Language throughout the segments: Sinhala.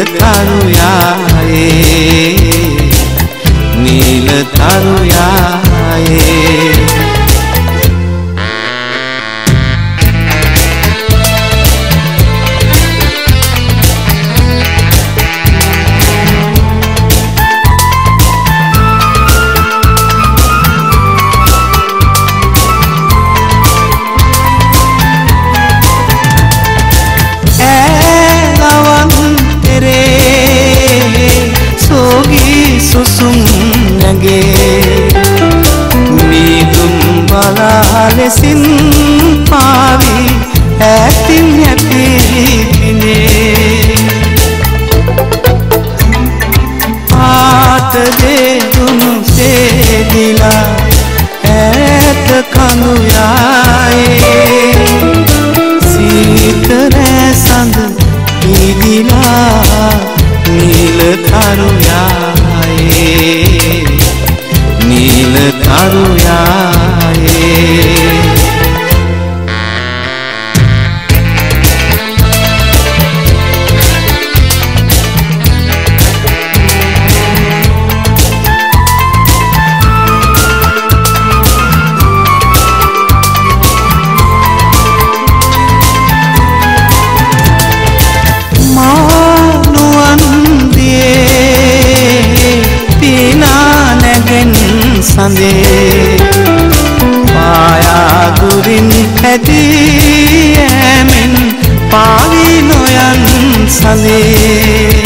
තරුයායේ නීල තරුයායේ ලෙසින් පාවි ඈතින් යැපීනේ පාත දෙදුණු සේදිලා ඈත කඳු යායේ සීතරේ සඳ පීදිලා නීල තරු යායේ නීල තරු යායේ සඳේ පායා දුරින් ඇති ඇමෙන් පාවි නොයන් සඳේ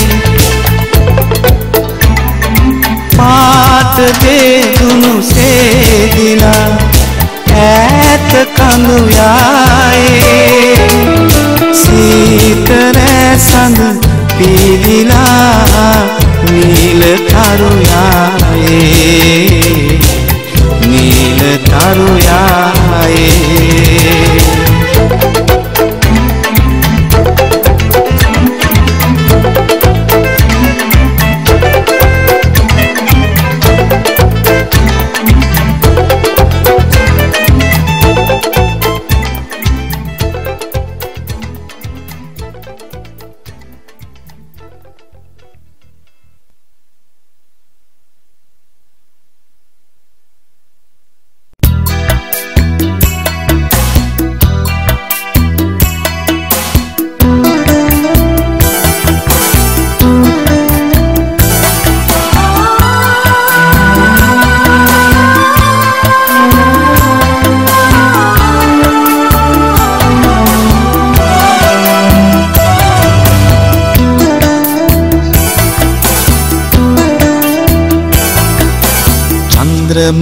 පාත දෙදුණු සේදිලා ඈත කඳු යායේ සීතරේ සඳ පීවිලා නීල තරු යායේ නීල තරු යායේ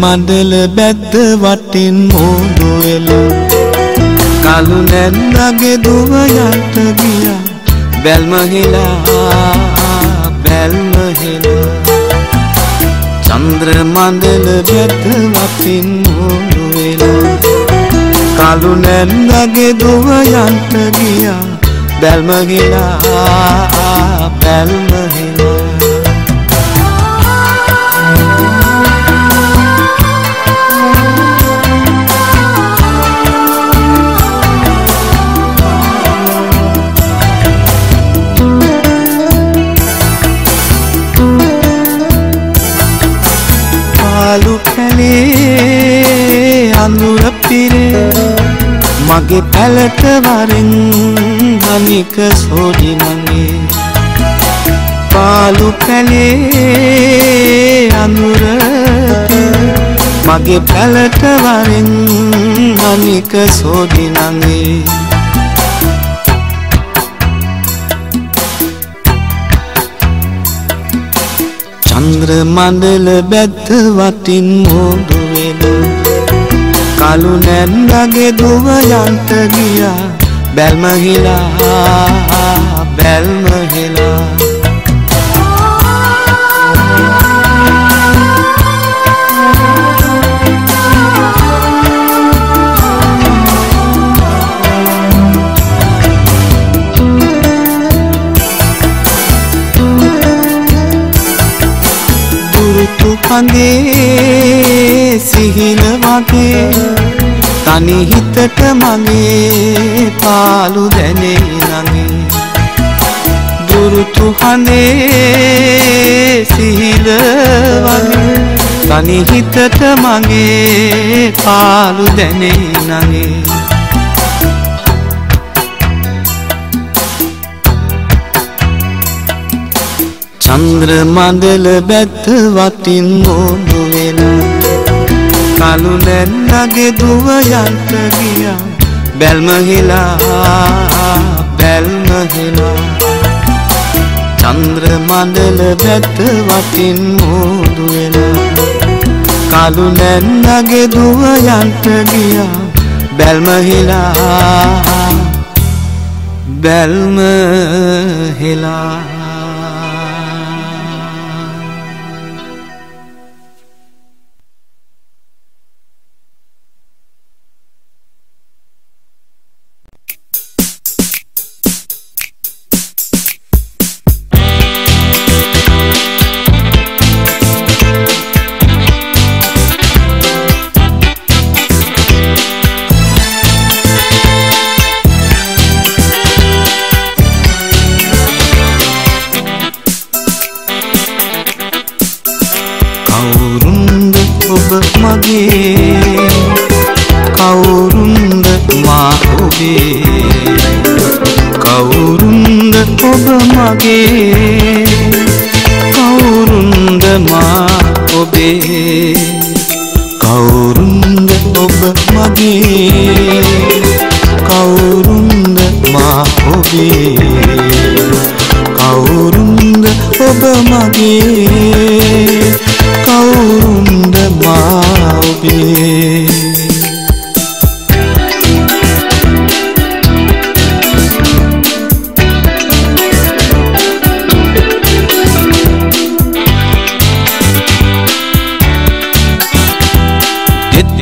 මණ්ඩල බැද්ද වටින් මෝඩු වෙලා කලු නැන්නගේ දුව යන්ට ගියා බැල්ම හෙලා චන්ද්‍ර මණ්ඩල බැද්ද වටින් මෝඩු වෙලා කලු නැන්නගේ දුව යන්ට ගියා බැල්ම හෙලා පාලු කැලේ අඳුර පිරේ මගේ පැලට වරෙන් අනික සෝඩි නංගේ පාලු කැලේ අඳුර පිරේ මගේ පැලට වරෙන් අනික සෝඩි නංගේ චන්ද්‍ර මණ්ඩල බැද්ද වටින් මෝඩු වෙලා කලු නැන්නගේ දුව යන්ට ගියා බැල්ම හෙලා කඳේ සිහින වගේ තනි හිතට මගේ පාලු දැනේ නගේ දුරු ඍතු හඳේ සිහිල වගේ තනි හිතට මගේ පාළු දැනේ නගේ චන්ද්‍ර මණ්ඩල බැද්ද වටින් මොඩු වෙලා කලු නැන්නගේ දුව යන්ට ගියා බැල්ම හෙලා චන්ද්‍ර මණ්ඩල බැද්ද වටින් මොඩු වෙලා කලු නැන්නගේ දුව යන්ට ගියා බැල්ම හෙලා කවුරුන්ද මා ඔබේ කවුරුන්ද ඔබ මගේ කවුරුන්ද මා ඔබේ කවුරුන්ද ඔබ මගේ කවුරුන්ද මා ඔබේ කවුරුන්ද ඔබ මගේ කවුරුන්ද මා ඔබේ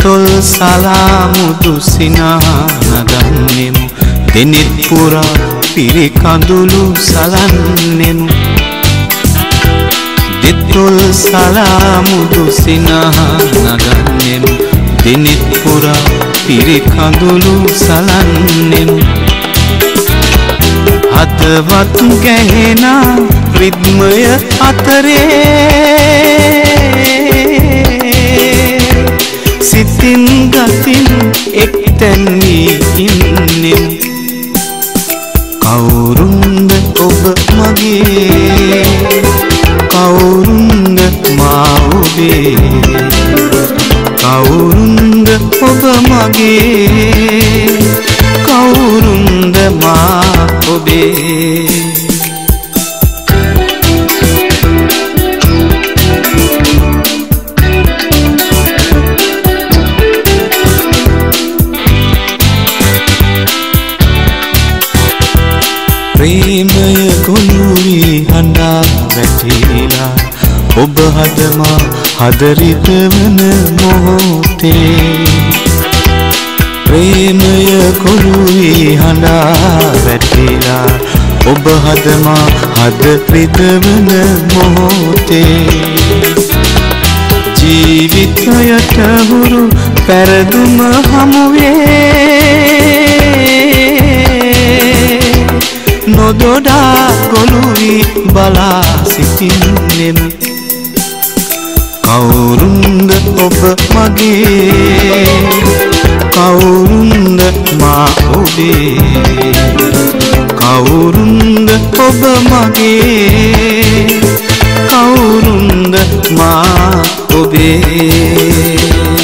තොල් සලාමුදු සිනානගන්නෙමු දෙනෙත් පුරා පිරිකඳුළු සලන්නෙමු දෙතොල් සලාමුදු සිනානගන්නෙමු දෙනෙත් පුරා පිරිකඳුළු සලන්නෙමු හදවත් ගැහෙන රිද්මය අතරේ සිතින් ගතින් එක්තැන් වී ඉන්නෙමු කවුරුන්ද ඔබ මගේ කවුරුන්ද මා ඔබේ කවුරුන්ද ඔබ මගේ කවුරුන්ද මා ඔබේ ප්‍රේමය ගොනුවී හඬා වැටිලා ඔබ හදමා හදරිතවන මොහොතේ ප්‍රේමය ගොනුවී හඬා වැටිලා ඔබ හදමා හදරිතවන මොහොතේ ජීවිතයට හුරු පැරදුම හමුවේ නොදොඩා ගොළුවී බලා සිටින්නෙමු කවුරුන්ද ඔබ මගේ කවුරුන්ද මා ඔබේ කවුරුන්ද ඔබ මගේ කවුරුන්ද මා ඔබේ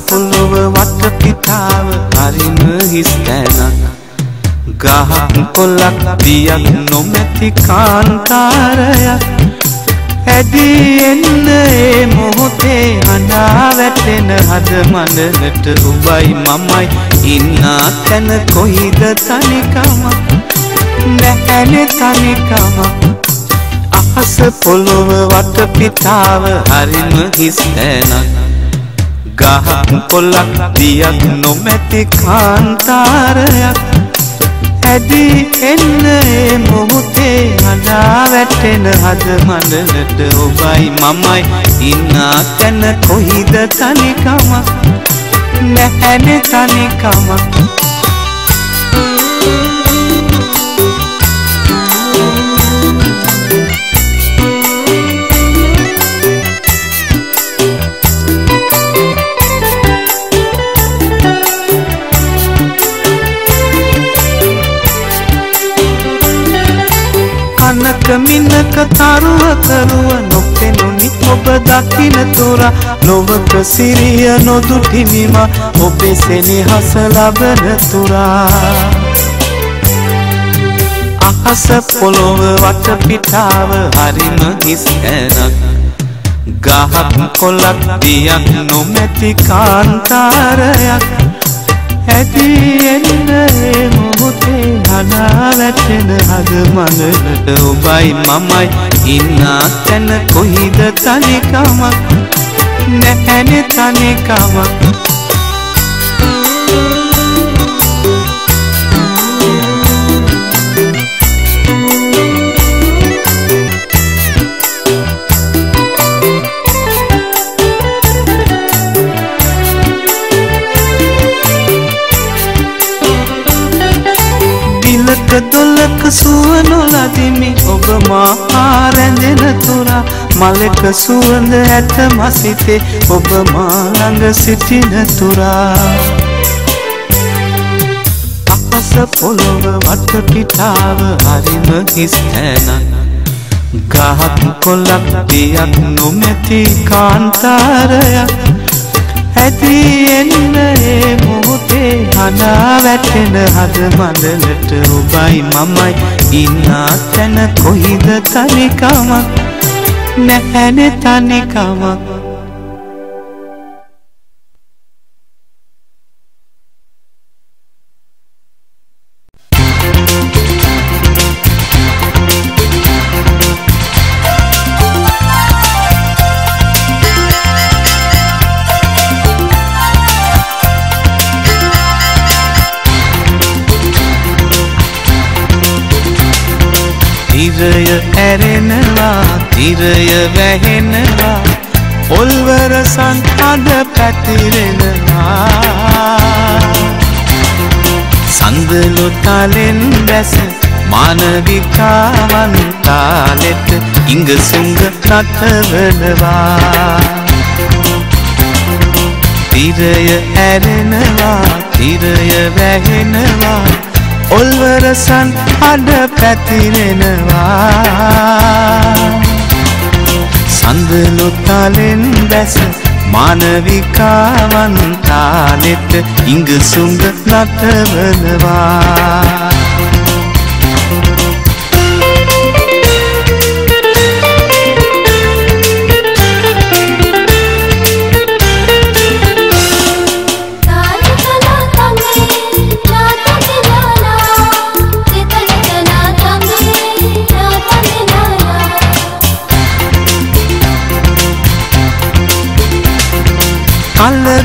පොළොව වටපිටාව හරිම හිස් තැනක් ගහක් කොළක් දියක් නොමැති කාන්තාරයක් ඇදී එන්න ඒ මොහොතේ හඬා වැටෙන හද මනලට ඔබයි මමයි ඉන්නා තැන කොයිද තනිකම නැහැනේ තනිකම අහස පොළොව වටපිටාව හරිම හිස් තැනක් ගහක් කොළක් දියක් නොමැති කාන්තාරයක් ඇදී එන්න ඒ මොහොතේ හඬා වැටෙන හද මනලට ඔබයි මමයි ඉන්නා තැන කොයිද තනිකම නැහැනේ තනිකම කනක මිනක තරුව කරුව නොපෙනුනි ඔබ දකින තුරා ලොවක සිරිය නොදුටිමිම ඔබේ සෙනෙහස ලබන තුරා අහස පොළොව වටපිටාව හරිම හිස් තැනක් ගහක් කොළක් දියක් නොමැති කාන්තාරයක් ඇදී එන්න ඒ මොහොතේ හඬා වැටෙන හද මනලට ඔබයි මමයි ඉන්නා තැන කොයිද තනිකමක් නැහැනේ තනිකමක් දොලක සුවඳ ලදිමි ඔබ මා රැඳෙන තුරා මලක සුවඳ ඇත මසිතේ ඔබ මා ළඟ සිටින තුරා අහස පොළොව වටපිටාව හරිම හිස් තැනක් ගහක් කොළක් දියක් නොමැති කාන්තාරයක් ඇදී එන්න ඒ මොහොතේ හඬා වැටෙන හද මඩලට ඔබයි මමයි ඉන්නා තැන කොයිද තනිකමක් නැහැනේ තනිකමක් තිරය ඇරෙනවා තිරය වැහෙනවා ඔල්වර සංකඩ පැතිරෙනවා සඳලු තලෙන් බැස මානවිකාවන් තාලෙට ඉංගසුංග නටවනවා තිරය ඇරෙනවා තිරය වැහෙනවා ඔල්වරසන් අඩ පැතිරෙනවා සඳලු තලෙන් බැස මානවිකාවන් තාලෙට ඉංගසුංග නටවනවා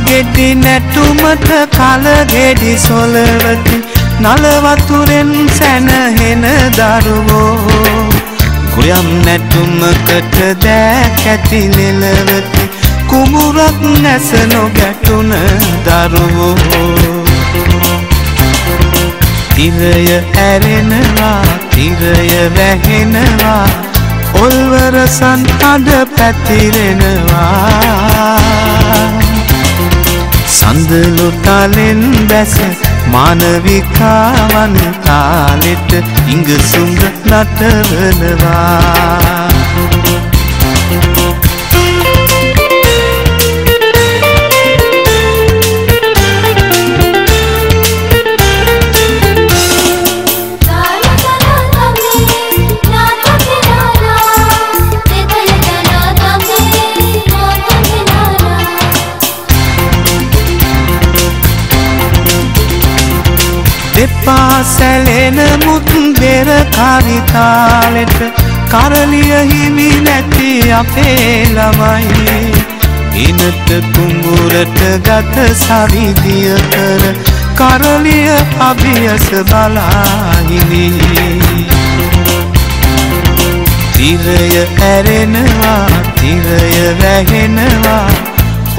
කලගෙඩි නැටුමට කලගෙඩි සොලවති නල වතුරෙන් සැනහෙන දරුවෝ ගොයම් නැටුමකට දෑක් ඇති නෙලවති කුමුරක් නැස නොගැටුන දරුවෝ තිරය ඇරෙනවා තිරය වැහෙනවා ඔල්වරසන් අඩ පැතිරෙනවා සඳලු තලෙන් බැස මානවිකාවන් තාලෙට ඉංගසුංග නටවනවා La la la la la la la la la la la la la la la la එපා සැලෙන මුත් බෙර කවිතාලෙට කරලිය හිමි නැති අපේ ළමයි ඉනට කුඹුරට ගත සවිදිය කර කරලිය අභියස බලාහිමි තිරය ඇරෙනවා තිරය වැහෙනවා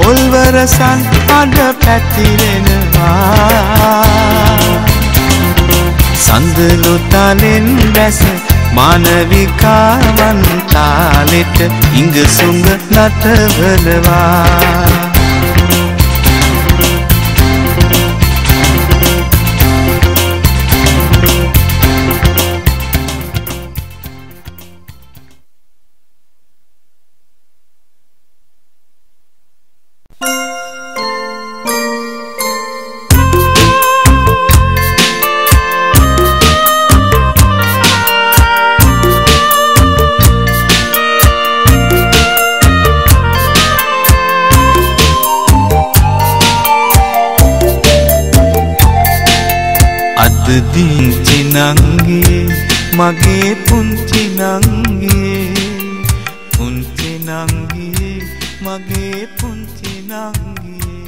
ඔල්වරසන් අඩ පැතිරෙනවා සඳලු තලෙන් බැස මානවිකාවන් තාලෙට ඉඟසුඟ නටවනවා දිංචි නංගී මගේ පුංචි නංගී පුංචි නංගී මගේ පුංචි නංගී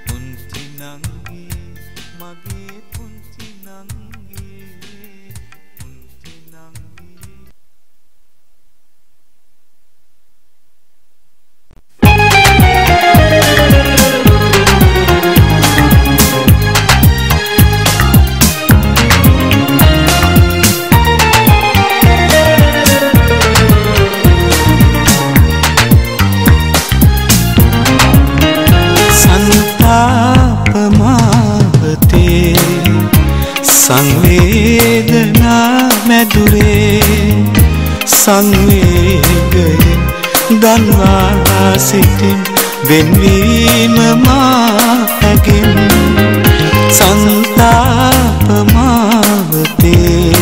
පුංචි නංගී මගේ පුංචි නංගී පුංචි නංගී සංවේදනා මැදුරේ සංවේගයෙන් දන්වා සිටින් වෙන්වීම මාගෙන් සංතාප මාවතේ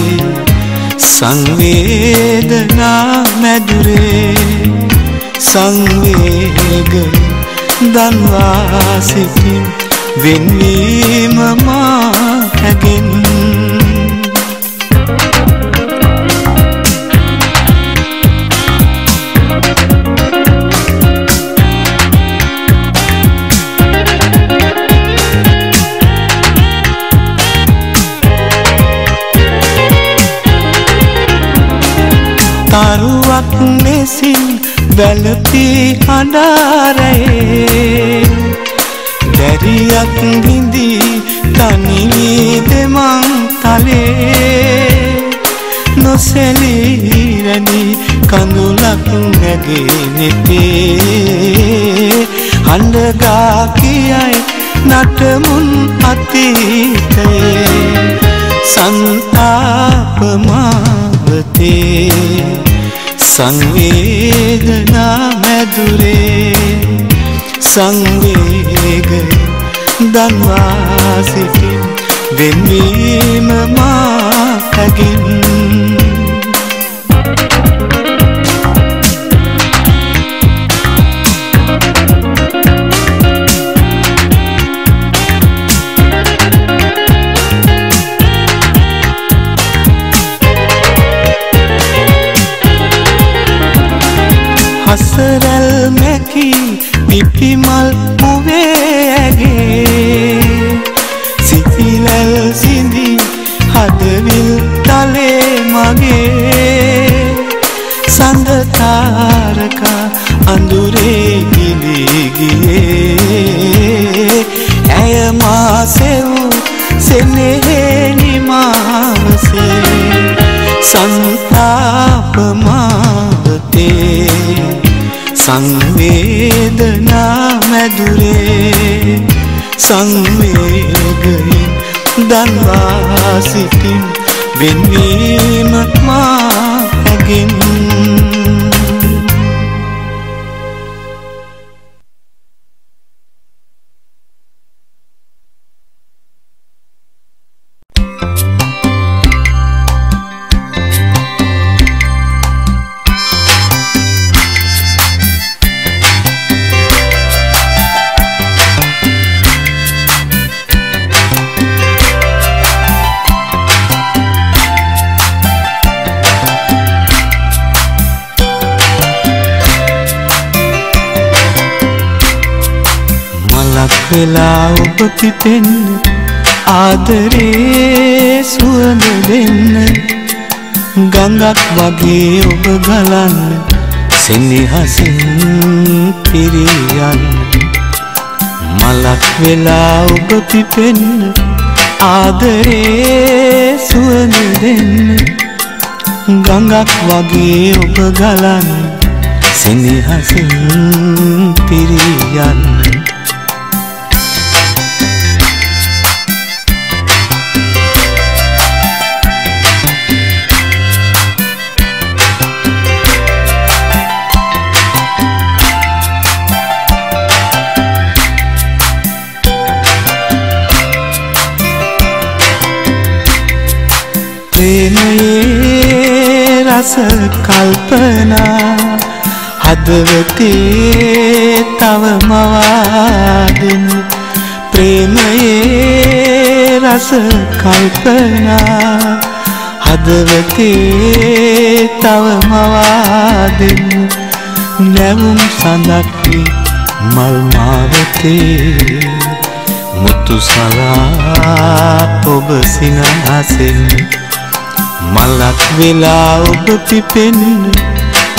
සංවේදනා මැදුරේ සංවේගයෙන් දන්වා සිටින් වෙන්වීම මාගෙන් තරුවක් මෙසින් වැළපී හඬාරයේ දැරියක් බිඳී තනි වී දෙමන් තලේ නොසැලී රැඳි කඳුලක් නැගේ නෙතේ හඬගා කියයි නටමුන් අතීතයේ සංතාප මාවතේ සංවේදනා මැදුරේ සංවේගයෙන් දන්වා සිටින් වෙන්වීම මාගෙන් හසරල් මැකී පිපිමල් පුවේගේ සිතිලල් සිඳි හදවිල් තලේ මගේ සඳ තාරකා අඳුරේ ගිලී ගියේ ඇය මා සෙව් සෙනෙහෙනි මාවසේ සංතාප මාවතේ සංවේදනා මැදුරේ සංවේගයෙන් දන්වා සිටින් වෙන්වීම මාගෙන් වෙලා ඔබ පිපෙන්න ආදරේ සුවඳ දෙන්න ගඟක් වගේ ඔබ ගලන්න සෙනෙහසින් පිරියන්න මලක් වෙලා ඔබ පිපෙන්න ආදරේ සුවඳ දෙන්න ගඟක් වගේ ඔබ ගලන්න සෙනෙහසින් පිරියන්න ප්‍රේමයේ රස කල්පනා හදවතේ තව මවාදෙන ප්‍රේමයේ රස කල්පනා හදවතේ තව මවාදෙන නැවුම් සඳක් මල් මාවතේ මුතු සලා ඔබ සිනහසෙන් මලක් වෙලා ඔබ පිපෙන්න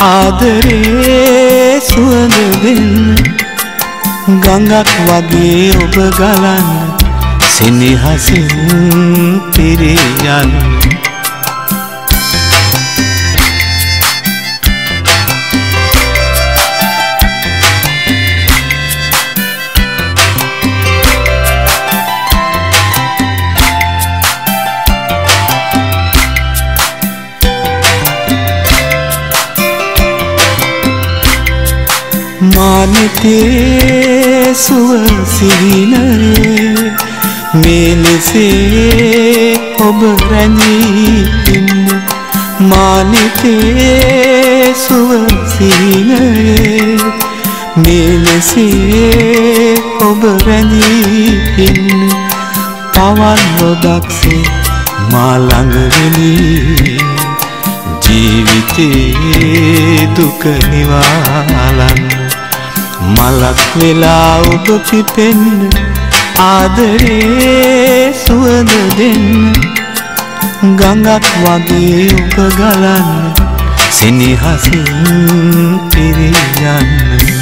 ආදරේ සුවඳ දෙන්න ගඟක් වගේ ඔබ ගලන්න සෙනෙහසින් පිරියන්න මානෙතේ සුවසිරිනයේ මෙලෙසේ ඔබ රැඳී ඉන්න මානෙතේ සුවසිරිනයේ මෙලෙසේ ඔබ රැඳී ඉන්න පවන් රොදක්සේ මා ළඟ වෙලී ජීවිතේ දුක නිවාලන්න මලක් වෙලා ඔබ පිපෙන්න ආදරේ සුවඳ දෙන්න ගඟක් වගේ ඔබ ගලන්න සෙනෙහසින් පිරියන්න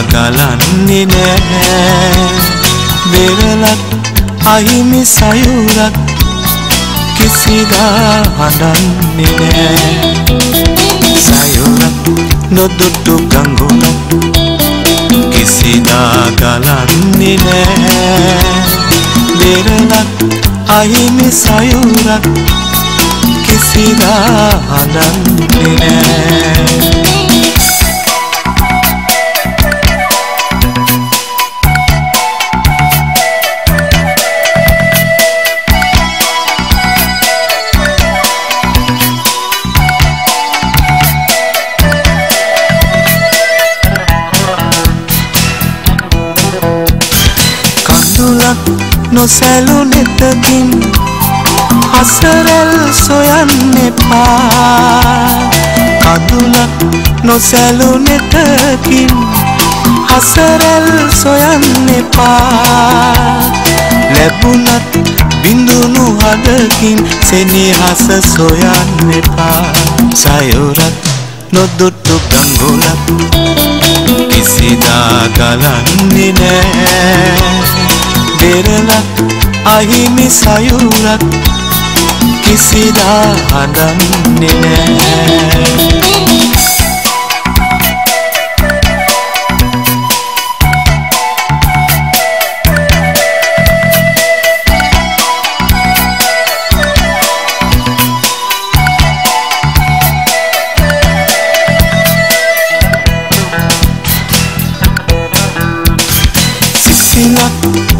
ගලන්නේ නෑ වෙරළක් අහිමි සයුරක් කිසිදා හඬන්නේ නෑ සයුරක් නොදුටු ගංගුලක් කිසිදා ගලන්නේ නෑ වෙරළක් අහිමි සයුරක් කිසිදා හඬන්නේ නෑ නොසැලුනෙතකින් හසරැල් සොයන්න එපා කඳුලක් නොසැලුනෙතකින් හසරැල් සොයන්න එපා ලැබුණත් බිඳුණු හදකින් සෙනෙහස සොයන්න එපා සයුරක් නොදුටු ගඟුලක් කිසිදා ගලන්නේ නෑ දෙරළක් අහිමි සයුරක් කිසිදා හඬන්නේ නෑ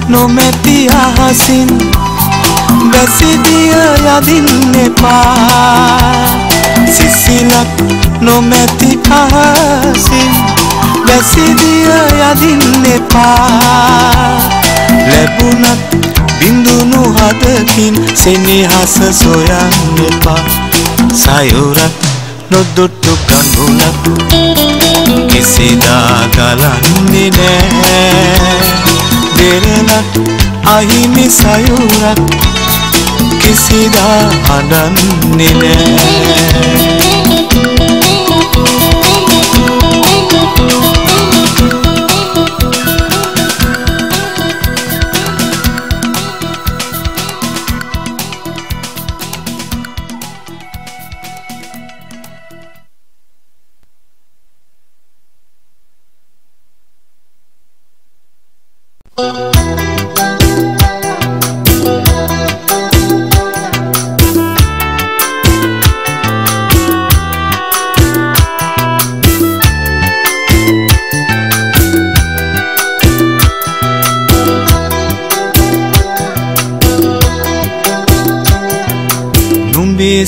නොමැති අහසින් බැසිදිය යදින්න එපා සිසිලක් නොමැති අහසින් බැසිදිය යදින්න එපා ලැබුණත් බිඳුණු හදකින් සෙනෙහස සොයන්න එපා සයුරක් නොදුටු ගඟුලක් කිසිදා ගලන්නේ නෑ දෙරළක් අහිමි සයුරක් කිසිදා හඬන්නේ නෑ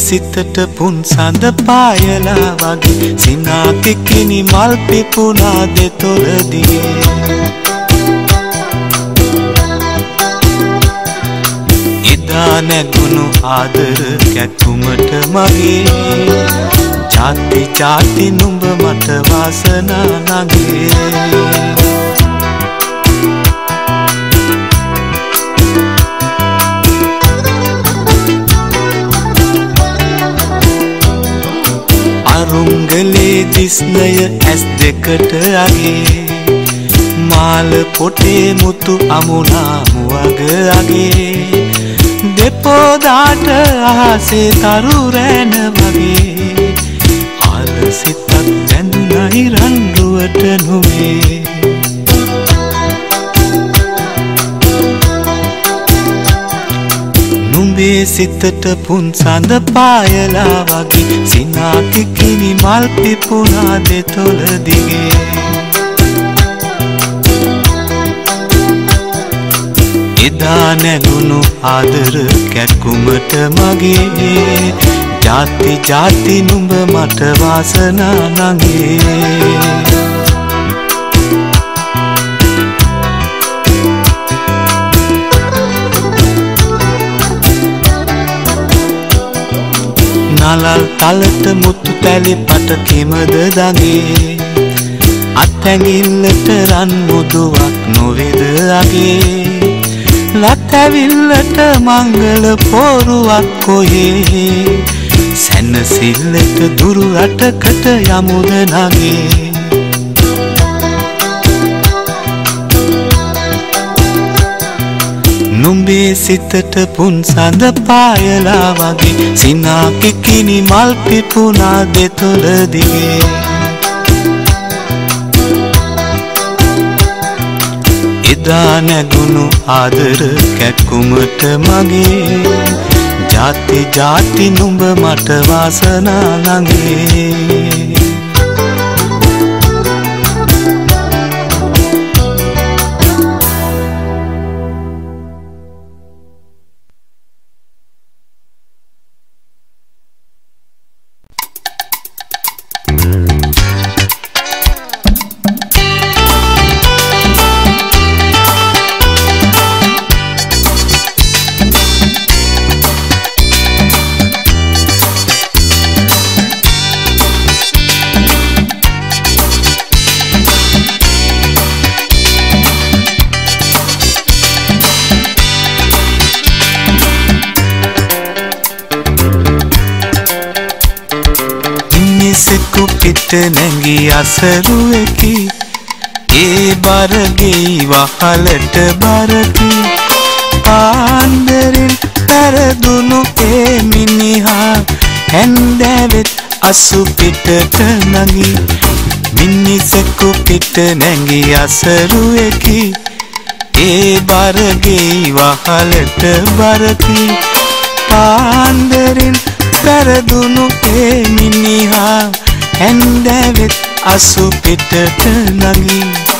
සිතට පුන් සඳ පායලා වගේ සිනා කිකිනි මල් පිපුණා දෙතොල දිගේ එදා නැගුණු ආදර කැක්කුමට මගේ ජාති ජාති නුඹ මට වාසනා නගේ අරුංගලේ දිස්නය ඇස් දෙකට අගේ මාල පොටේ මුතු අමුණා මුවග අගේ දෙපොදාට අහසේ තරු රැන වගේ ආල සිතක් බැඳුනයි රන්රුවට නොවේ නුඹේ සිතට පුන් සඳ පායලා වගේ සිනා කිකිනි මල් පිපුණා දෙතොල දිගේ එදා නැගුණු ආදර කැක්කුමට මගේ ජාති ජාති නුඹ මට වාසනා නගේ නලල් තලට මුතු පැලි පට කෙමද දගේ අත්ඇඟිල්ලට රන් මුදුවක් නොවේද අගේ ලත් ඇවිල්ලට මංගල පෝරුවක් කොහේ සැනසිල්ලට දුරු රටකට යමුද නගේ නුඹේ සිතට පුන් සඳ පායලා වගේ සිනා කිකිනි මල් පිපුණා දෙතොල දිගේ එදා නැගුණු ආදර කැක්කුමට මගේ ජාති ජාති නුඹ මට වාසනා නගේ පිට නැගී අසරුවකි ඒ බරගේ වහලට බරකි පාන්දරින් පැරදුණු ඒ මිනිහා හැන්දෑවෙත් අසු පිටට නගී මිනිසෙකු පිට නැගී අසරුවකි ඒ බරගේ වහලට බරකි පාන්දරින් පැරදුණු ඒ මිනිහා හැන්දෑවෙත් අසු පිටට නගී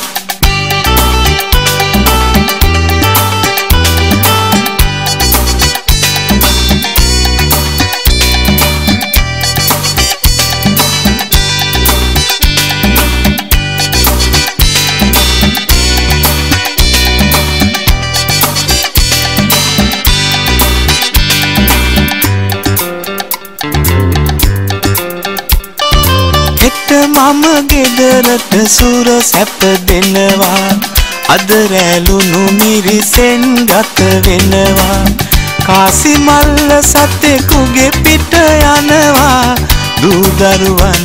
මම ගෙදරට සුර සැප දෙනවා අද රැළුණු මිරිසෙන් ගත වෙනවා කාසි මල්ල සතෙකුගේ පිට යනවා දූ දරුවන්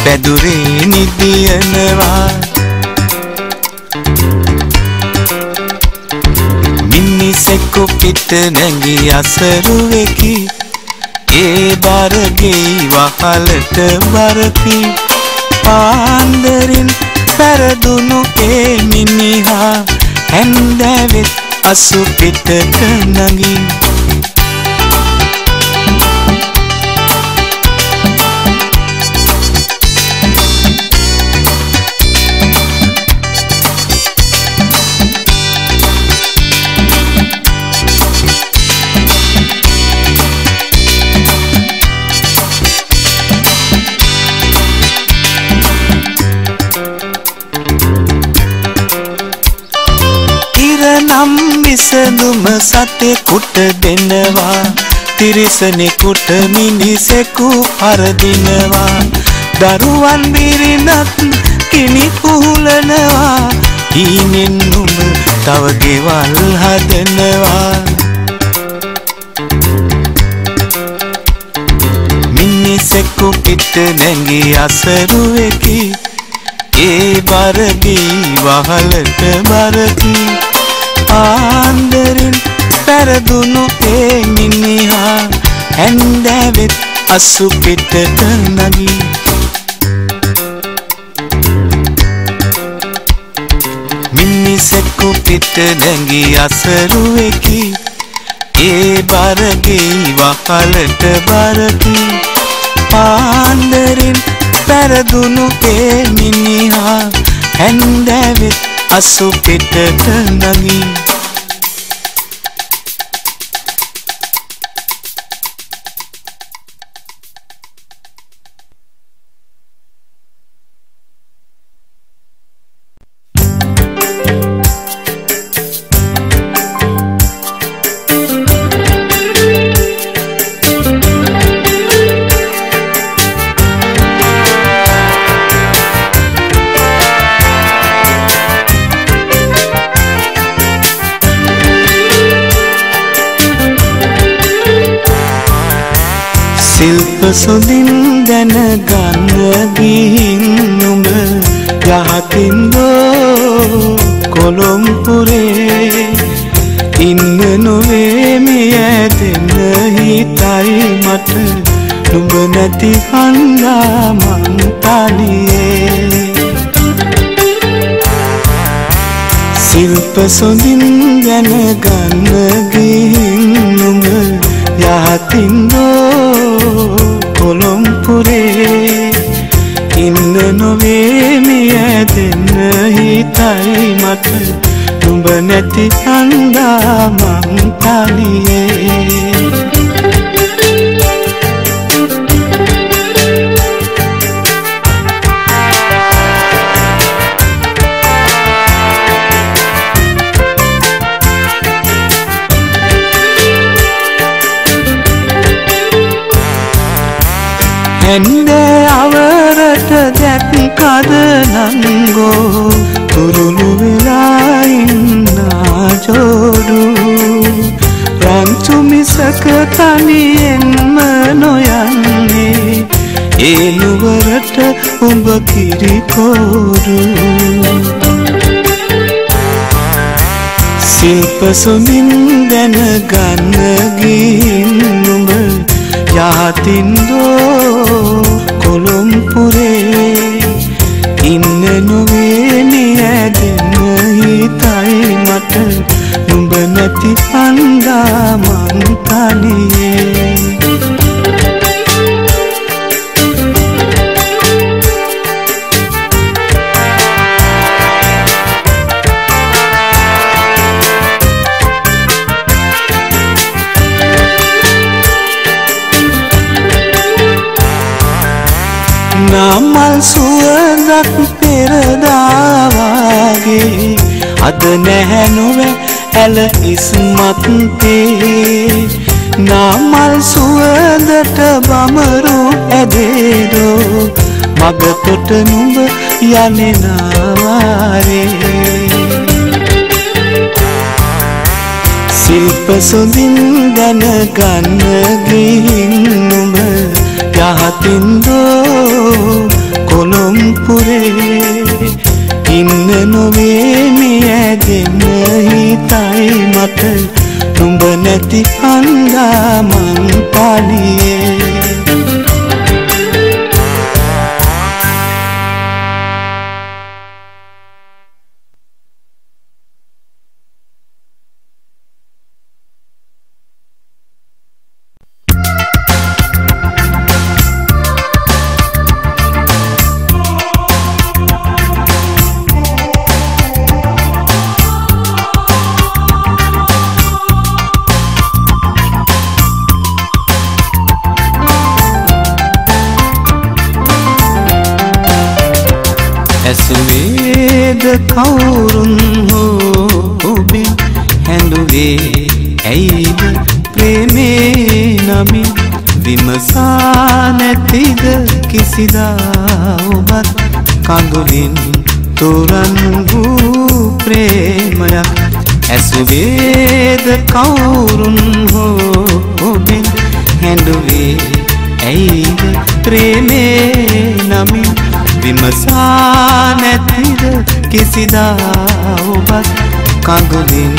පැදුරේ නිදියනවා මිනිසෙකු පිට නැගී අසරුවෙකි ඒ බරගේ වහලට බරකි පාන්දරින් පැරදුණු ඒ මිනිහා හැන්දෑවෙත් අසු පිටට නගී නම් විසඳුම සතෙකුට දෙනවා තිරිසනෙකුට මිනිසෙකු පරදිනවා දරුවන් බිරිඳත් කිනි පුහුලනවා හීනෙන් නුඹ තව ගෙවල් හදනවා මිනිසෙකු පිට නැගී අසරුවෙකි ඒ බරගේ වහලට බරකි පාන්දරින් පැරදුණු ඒ මිනිහා හැන්දෑවෙත් අසු පිටට නගී මිනිසෙකු පිට නැගී අසරුවෙකි ඒ බරගේ වහලට බරකි පාන්දරින් පැරදුණු ඒ මිනිහා හැන්දෑවෙත් අසු පිටට නගී සිල්ප සොඳින් දැනගන්න ගිහින් නුඹ යහතින්දෝ කොළොම්පුරේ ඉන්න නොවේ මිය දෙන්න හිතයි මට නුඹ නැති හන්දා මං තනියේ සිල්ප සොඳින් දැනගන්න ගිහින් නුඹ යහතින්දෝ කොළොම්පුරේ ඉන්න නොවේ මිය දෙන්න හිතයි මට නුඹ නැති හන්දා මං තනියේ හැන්දෑ අවරට දැක්කද නංගෝ තුරුළු වෙලා ඉන්නා ජෝඩු රංචු මිසක තනියෙන්ම නොයන්නේ ඒ නුවරට තොරු සිල්ප සොඳින් දැනගන්න ගින් නුඹ යහතින්දෝ කොළොම්පුරේ ඉන්න නොවේ නියැදෙන්න හිතයි මට නුඹ නැති අන්දා මං තනියේ namal suwandak peradawage ad නැහැ නොවේ ඇල ඉස්මත් තේ namal suwandට බමරු ඇදේරෝ මග තොට නුඹ යන්නේ නාවාරේ සිල්ප සොඳින් දැනගන්න ගිහින් නුඹ යහතින්දෝ කොළොම්පුරේ ඉන්න නොවේ නියැදෙන්න හිතයි මට නුඹ නැති අන්දා මං තනියේ ඇසුවේද කවුරුන් හෝ ඔබෙන් හැඬුවේ ඇයිද ප්‍රේමේ නමින් විමසා නැතිද කිසිදා ඔබත් කඳුලින් තොරන් වූ ප්‍රේමයක් ඇසුවේද කවුරුන් හෝ ඔබෙන් හැඬුවේ ඇයිද ප්‍රේමේ නමින් විමසා නැතිද කිසිදා ඔබත් කඳුලින්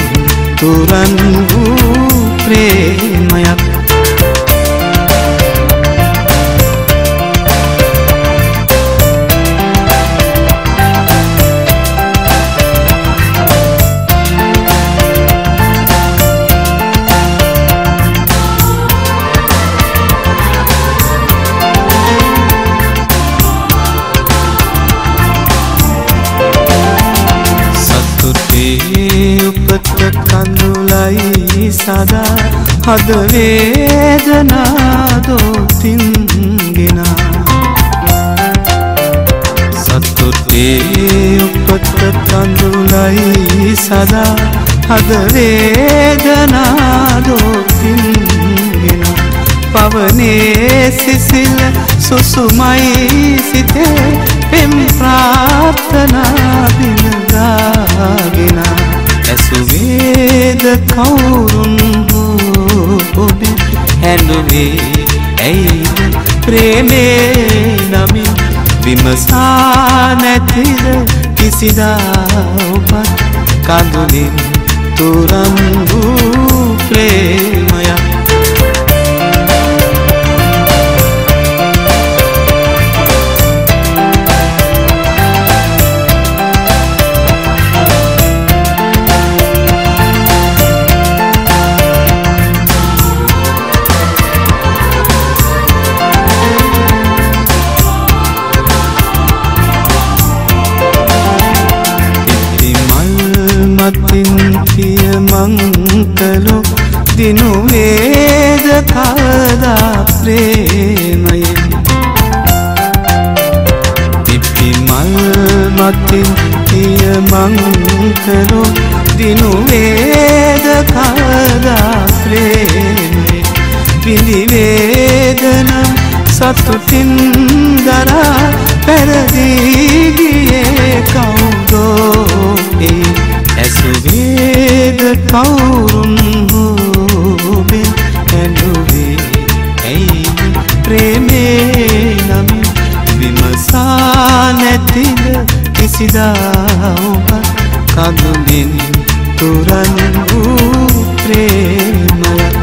තුරන් වූ ප්‍රේමයක් උපත කඳුලයි සදා හද වේදනා දොතින්ගෙනා සතුටේ උපත කඳුලයි සදා හද වේදනා දොතින්ගෙනා පවනේ සිසිල් සුසුමයි සිතේ පෙම් ප්‍රාර්ථනා බිනදාගෙන ඇසුවේද කවුරුන් හෝ ඔබෙන් හැඬුවේ ඇයිද ප්‍රේමේ නමින් විමසා නැතිද කිසිදා ඔබත් කඳුලින් තුරන් වූ ප්‍රේමයක් තිය මංකලු දිනු වේද කවදා ප්‍රේමයෙන් පිපි මල් මතින් තිය මංකලු දිනු වේද කවදා ප්‍රේමයෙන් පිළි වේදනා සතුටින් දරා පෙරදී ගියේ කවුදෝ ඒ ඇසුවේද කවුරුන් හෝ ඔබෙන් හැඬුවේ ඇයිද ප්‍රේමේ නමින් විමසා නැතිද කඳුලින් තුරන් වූ ප්‍රේමයක්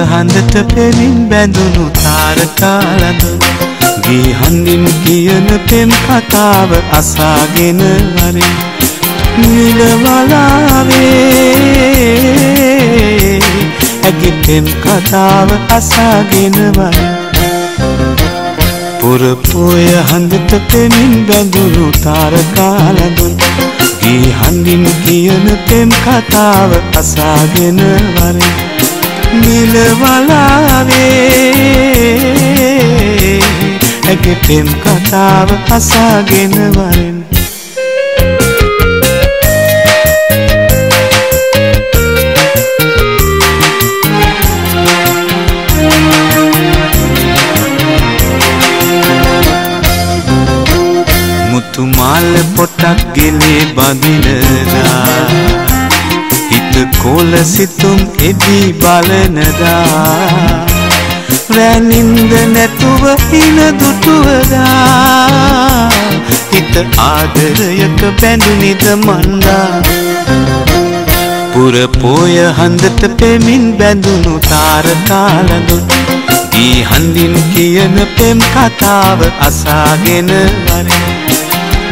හඳට පෙමින් බැඳුණු තාරකාලඳුන් ගී හඳින් කියන පෙම් කතාව අසාගෙන වරින් නිලවලාවේ ඇගේ පෙම් කතාව අසාගෙන වරින් පුර පොය හඳට පෙමින් බැඳුණු තාරකාලඳුන් ගී හඳින් කියන පෙම් කතාව අසාගෙන වරින් නිලවලාවේ ඇගේ පෙම් කතාව අසාගෙන වරින් මුතුමාල පොටක් ගෙලේ බඳිනදා හිත කොල සිතුම් එදී බලනදා වැනින්ද නැතුව හින දුටුවදා හිත ආදරයක බැඳුනිද මන්දා පුර පොය හඳට පෙමින් බැඳුණු තාරකාලඳුන් ගී හඳින් කියන පෙම් කතාව අසාගෙන වරින්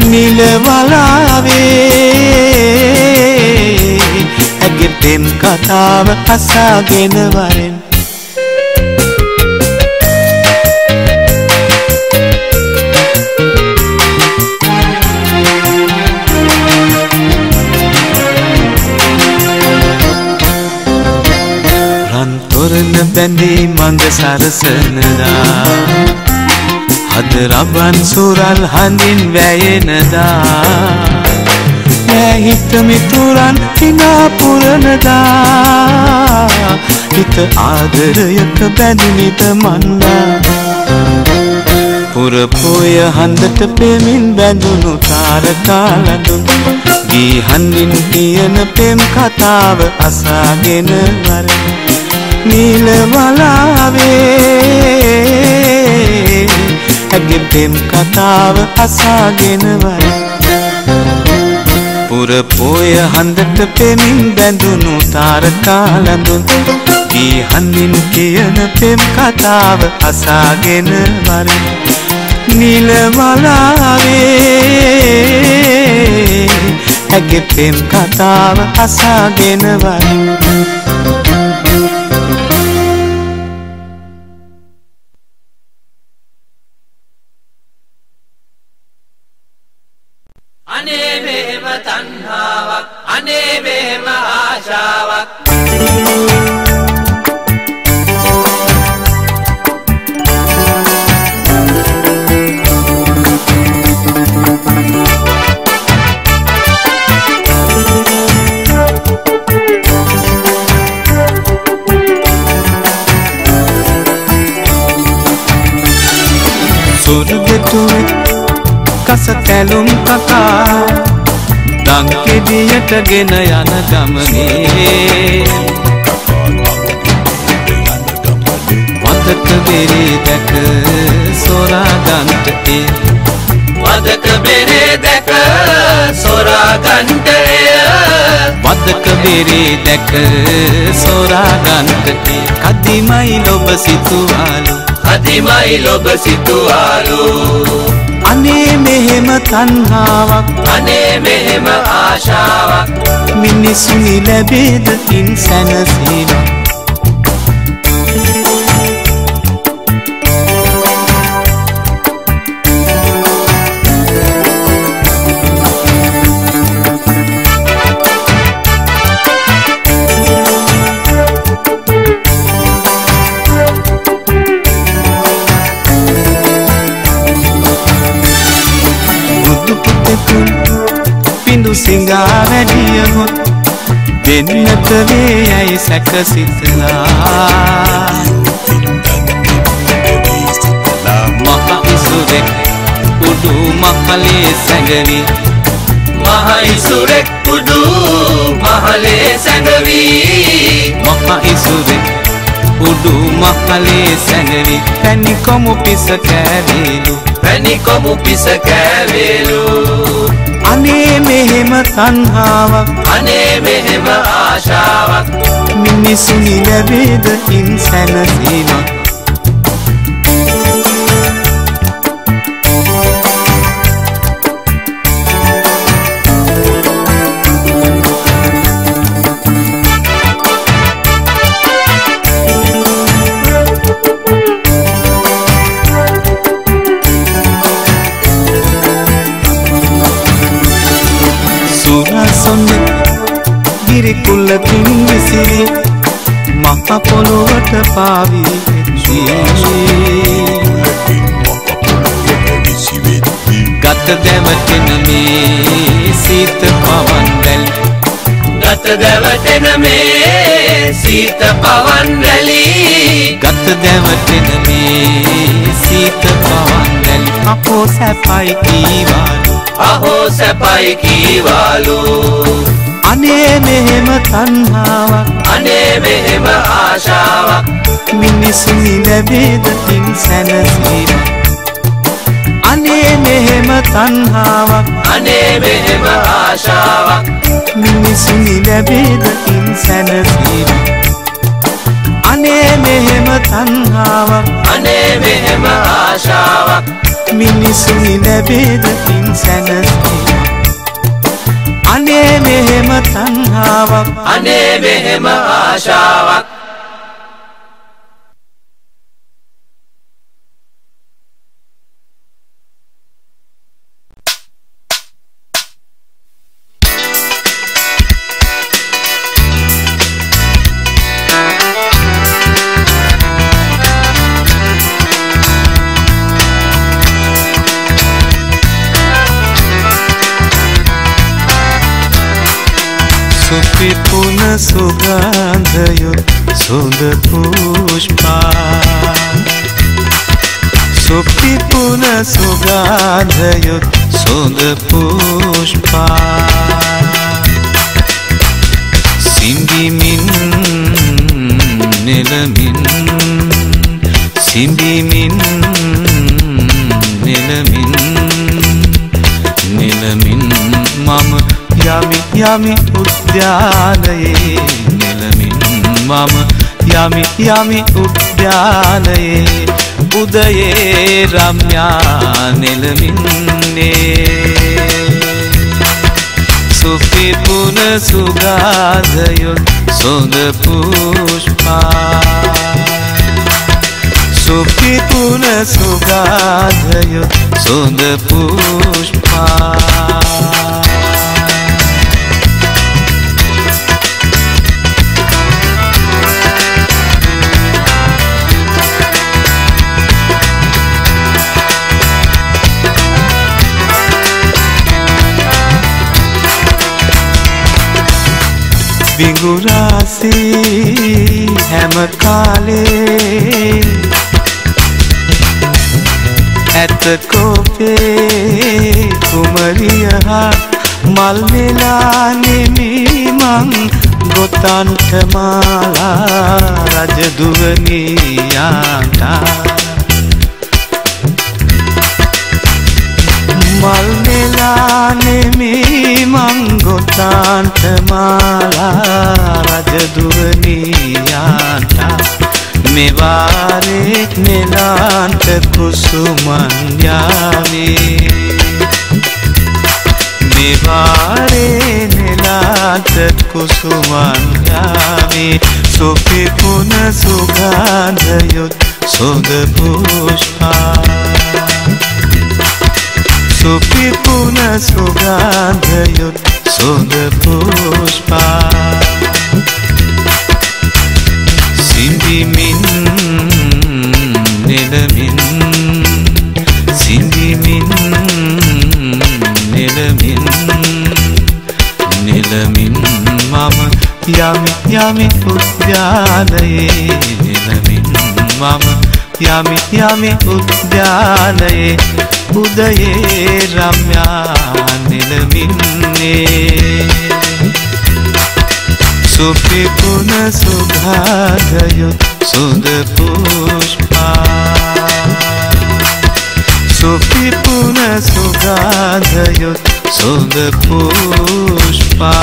නිලවලාවේ ඇගේ පෙම් කතාව අසාගෙන වරින් රන්තොරණ බැඳී මඟ සරසනදා හද රබන් සුරල් හඳින් වැයෙනදා හිත මිතුරන් හිනා පුරනදා හිත ආදරයක බැඳුනිද මන්දා පුර පොය හඳට පෙමින් බැඳුණු තාරකාලඳුන් ගී හඳින් කියන පෙම් කතාව අසාගෙන වරින් නිලවලාවේ ඇගේ පෙම් කතාව අසාගෙන වරින් පුර පොය හඳට පෙමින් බැඳුණු තාරකාලඳුන් ගී හඳින් කියන පෙම් කතාව අසාගෙන වරින් නිලවලාවේ ඇගේ පෙම් කතාව අසාගෙන වරින් අනේ මෙහෙම තණ්හාවක් අනේ මෙහෙම ආශාවක් සුරුගෙතුවේ කස කැලුම් කකා දංකෙඩියට ගෙන යන ගමනේ වදක බෙරේ දැක සොරා ගන්ට වදක බෙරේ දැක සොරා ගන්ට වදක බෙරේ දැක සොරා ගන්ට කදිමයි ලොබ සිතුවාලු කදිමයි ලොබ සිතුවාලු අනේ මෙහෙම තණ්හාවක් අනේ මෙහෙම ආශාවක් මිනිසුනි ලැබේද ඉන් සැනසීමක් සිඟා වැඩියහොත් දෙන්නට වේයයි සැකසිතලා මහ ඉසුරෙක් උඩු මහලේ සැඟවි මහ ඉසුරෙක් උඩු මහලේ සැඟවි මහ ඉසුරෙක් උඩු මහලේ සැඟවි පැණි කොමු පිස කෑවේලු පැණි කොමු පිස කෑවේලු අනේ මෙහෙම තණ්හාවක් අනේ මෙහෙම ආශාවක් මිනිසුනි ලැබේද ඉන් සැනසීමක් කුල්ලකින් විසිරි මහ පොළොවට පාවී ගත දැවටෙන මේ සීත පවන් රැලි ගත දැවටෙන මේ සීත පවන් රැලි ගත දැවටෙන මේ සීත පවන් රැලි අපෝ සැපයි කීවාලු අහෝ සැපයි කීවාලු අනේ මෙහෙම තණ්හාවක් අනේ මෙහෙම ආශාවක් මිනිසුනි ලැබේද ඉන් සැනසීමක් අනේ මෙහෙම තණ්හාවක් අනේ මෙහෙම ආශාවක් මිනිසුනි ලැබේද ඉන් සැනසීමක් අනේ මෙහෙම තණ්හාවක් අනේ මෙහෙම ආශාවක් මිනිසුනි ලැබේද ඉන් සැනසීමක් අනේ මෙහෙම තණ්හාවක් අනේ මෙහෙම ආශාවක් පිපුන සුගන්ධයොත් සුඳ පුෂ්පා සුපිපුන සුගන්ධයොත් සුඳ පුෂ්පා සිඹිමින් නෙලමින් සිඹිමින් නෙලමින් නෙලමින් මම යමි යමි උද්‍යානයේ නෙලමින් මම යමි යමි උද්‍යානයේ උදයේ රම්‍යා නෙලමින්නේ සුපිපුන සුගන්ධයොත් සුඳ පුෂ්පා සුපිපුන සුගන්ධයොත් සුඳ පුෂ්පා විගුරාසී හැම කාලේ ඇත කෝපේ කුමරියහා මල් මෙලා නෙමී මං ගොතන්ට මාලා රජදුවනියාට මල් මෙලා නෙමී මං ගොතන්ට මාලා රජදුවනියාට මෙවාරේ නෙලාන්ට කුසුමන් යාවේ මෙවාරේ නෙලාන්ට කුසුමන් යාවේ සුපිපුන සුගන්ධයොත් සුඳ පුෂ්පා සුපිපුන සුගන්ධයොත් සුඳ පුෂ්පා සිඹිමින් නෙලමින් සිඹිමින් නෙලමින් මම යමි යමි උද්‍යානයේ නිලමින් මම යමි යමි උද්‍යානයේ උදයේ රම්‍යා නිලමින්නේ සුපිපුන සුගාධයුත් සුද පුෂ්පා සුපිපුන සුගාධයුත් සුද පුෂ්පා